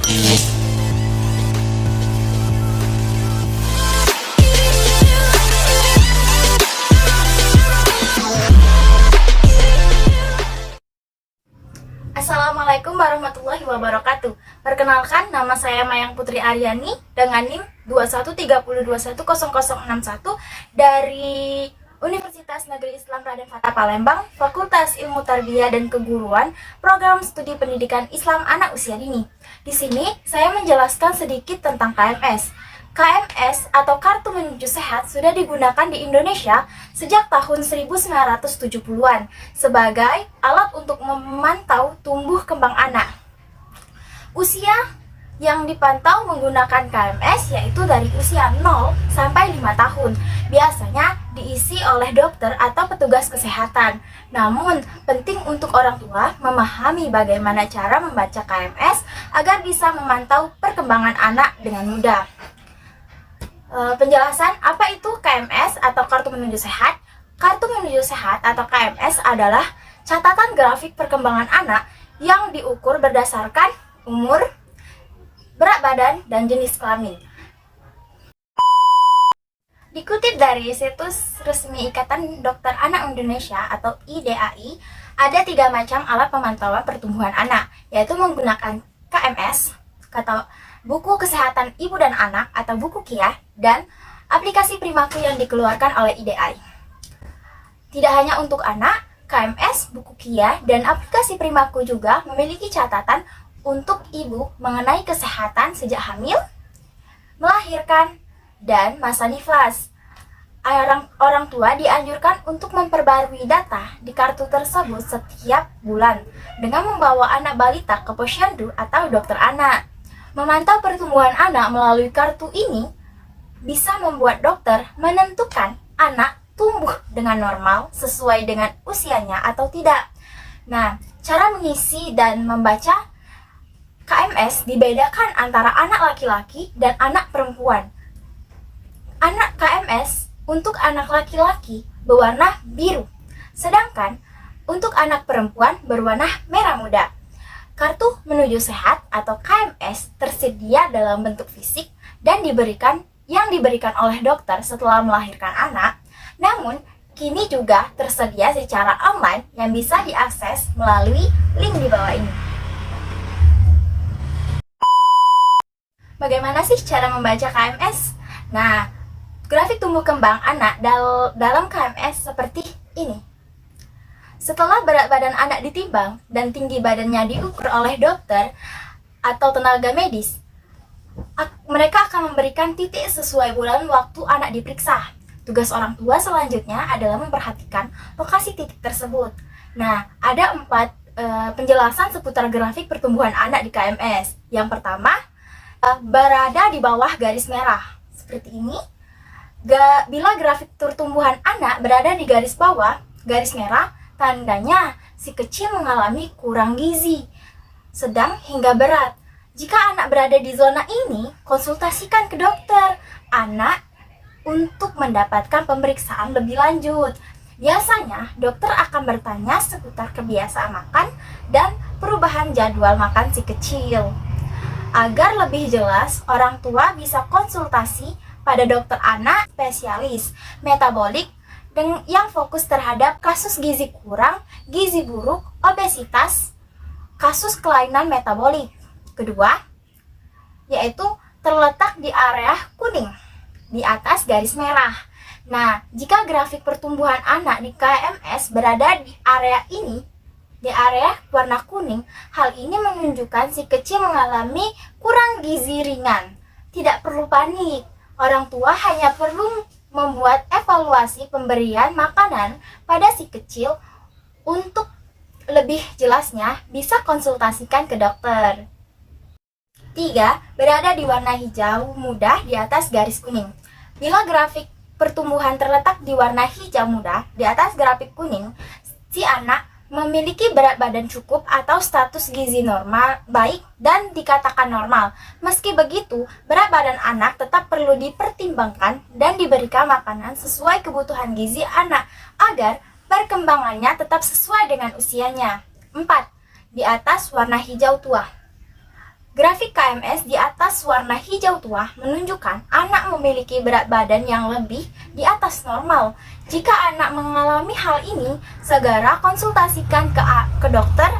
Assalamualaikum warahmatullahi wabarakatuh. Perkenalkan, nama saya Mayang Putri Aryani dengan NIM 2130210061 dari Universitas Negeri Islam Raden Fatah Palembang, Fakultas Ilmu Tarbiyah dan Keguruan, Program Studi Pendidikan Islam Anak Usia Dini. Di sini saya menjelaskan sedikit tentang KMS. KMS atau Kartu Menuju Sehat sudah digunakan di Indonesia sejak tahun 1970-an sebagai alat untuk memantau tumbuh kembang anak. Usia yang dipantau menggunakan KMS yaitu dari usia 0 sampai 5 tahun. Biasanya diisi oleh dokter atau petugas kesehatan. Namun, penting untuk orang tua memahami bagaimana cara membaca KMS agar bisa memantau perkembangan anak dengan mudah. Penjelasan apa itu KMS atau Kartu Menuju Sehat? Kartu Menuju Sehat atau KMS adalah catatan grafik perkembangan anak yang diukur berdasarkan umur, berat badan, dan jenis kelamin. Dikutip dari situs resmi Ikatan Dokter Anak Indonesia atau IDAI, ada 3 macam alat pemantauan pertumbuhan anak, yaitu menggunakan KMS, kata buku kesehatan ibu dan anak atau buku KIA, dan aplikasi Primaku yang dikeluarkan oleh IDAI. Tidak hanya untuk anak, KMS, buku KIA, dan aplikasi Primaku juga memiliki catatan untuk ibu mengenai kesehatan sejak hamil, melahirkan, dan masa nifas. Orang tua dianjurkan untuk memperbarui data di kartu tersebut setiap bulan dengan membawa anak balita ke posyandu atau dokter anak. Memantau pertumbuhan anak melalui kartu ini bisa membuat dokter menentukan anak tumbuh dengan normal sesuai dengan usianya atau tidak. Nah, cara mengisi dan membaca KMS dibedakan antara anak laki-laki dan anak perempuan. Anak KMS untuk anak laki-laki berwarna biru, sedangkan untuk anak perempuan berwarna merah muda. Kartu Menuju Sehat atau KMS tersedia dalam bentuk fisik dan diberikan oleh dokter setelah melahirkan anak. Namun, kini juga tersedia secara online yang bisa diakses melalui link di bawah ini. Bagaimana sih cara membaca KMS? Nah, grafik tumbuh kembang anak dalam KMS seperti ini. Setelah berat badan anak ditimbang dan tinggi badannya diukur oleh dokter atau tenaga medis, mereka akan memberikan titik sesuai bulan waktu anak diperiksa. Tugas orang tua selanjutnya adalah memperhatikan lokasi titik tersebut. Nah, ada 4 penjelasan seputar grafik pertumbuhan anak di KMS. Yang pertama, berada di bawah garis merah. Seperti ini. Bila grafik pertumbuhan anak berada di garis bawah, garis merah, tandanya si kecil mengalami kurang gizi, sedang hingga berat. Jika anak berada di zona ini, konsultasikan ke dokter anak untuk mendapatkan pemeriksaan lebih lanjut. Biasanya, dokter akan bertanya seputar kebiasaan makan dan perubahan jadwal makan si kecil. Agar lebih jelas, orang tua bisa konsultasi pada dokter anak spesialis metabolik yang fokus terhadap kasus gizi kurang, gizi buruk, obesitas, kasus kelainan metabolik. Kedua, yaitu terletak di area kuning, di atas garis merah. Nah, jika grafik pertumbuhan anak di KMS berada di area ini, di area warna kuning, hal ini menunjukkan si kecil mengalami kurang gizi ringan. Tidak perlu panik, orang tua hanya perlu membuat evaluasi pemberian makanan pada si kecil. Untuk lebih jelasnya, bisa konsultasikan ke dokter. 3. Berada di warna hijau muda di atas garis kuning. Bila grafik pertumbuhan terletak di warna hijau muda di atas grafik kuning, si anak memiliki berat badan cukup atau status gizi normal baik dan dikatakan normal. Meski begitu, berat badan anak tetap perlu dipertimbangkan dan diberikan makanan sesuai kebutuhan gizi anak agar perkembangannya tetap sesuai dengan usianya. 4. Di atas warna hijau tua. Grafik KMS di atas warna hijau tua menunjukkan anak memiliki berat badan yang lebih di atas normal. Jika anak mengalami hal ini, segera konsultasikan ke dokter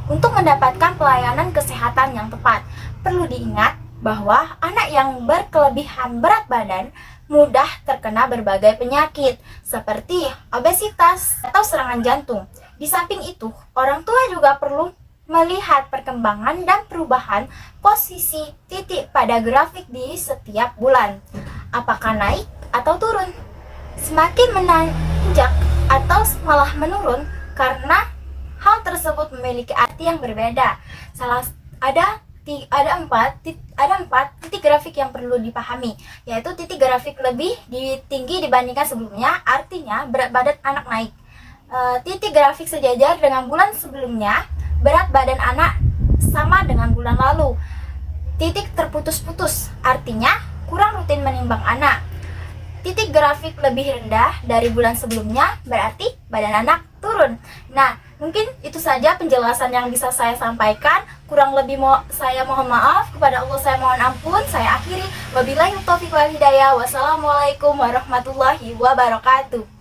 untuk mendapatkan pelayanan kesehatan yang tepat. Perlu diingat bahwa anak yang berkelebihan berat badan mudah terkena berbagai penyakit seperti obesitas atau serangan jantung. Di samping itu, orang tua juga perlu melihat perkembangan dan perubahan posisi titik pada grafik di setiap bulan. Apakah naik atau turun? Semakin menanjak atau malah menurun karena hal tersebut memiliki arti yang berbeda. Ada empat titik grafik yang perlu dipahami, yaitu titik grafik lebih tinggi dibandingkan sebelumnya, artinya berat badan anak naik. Titik grafik sejajar dengan bulan sebelumnya, berat badan anak sama dengan bulan lalu. Titik terputus-putus, artinya kurang rutin menimbang anak. Titik grafik lebih rendah dari bulan sebelumnya, berarti badan anak turun. Nah, mungkin itu saja penjelasan yang bisa saya sampaikan. Kurang lebih saya mohon maaf, kepada Allah saya mohon ampun. Saya akhiri. Wabillahi taufiq wal hidayah. Wassalamualaikum warahmatullahi wabarakatuh.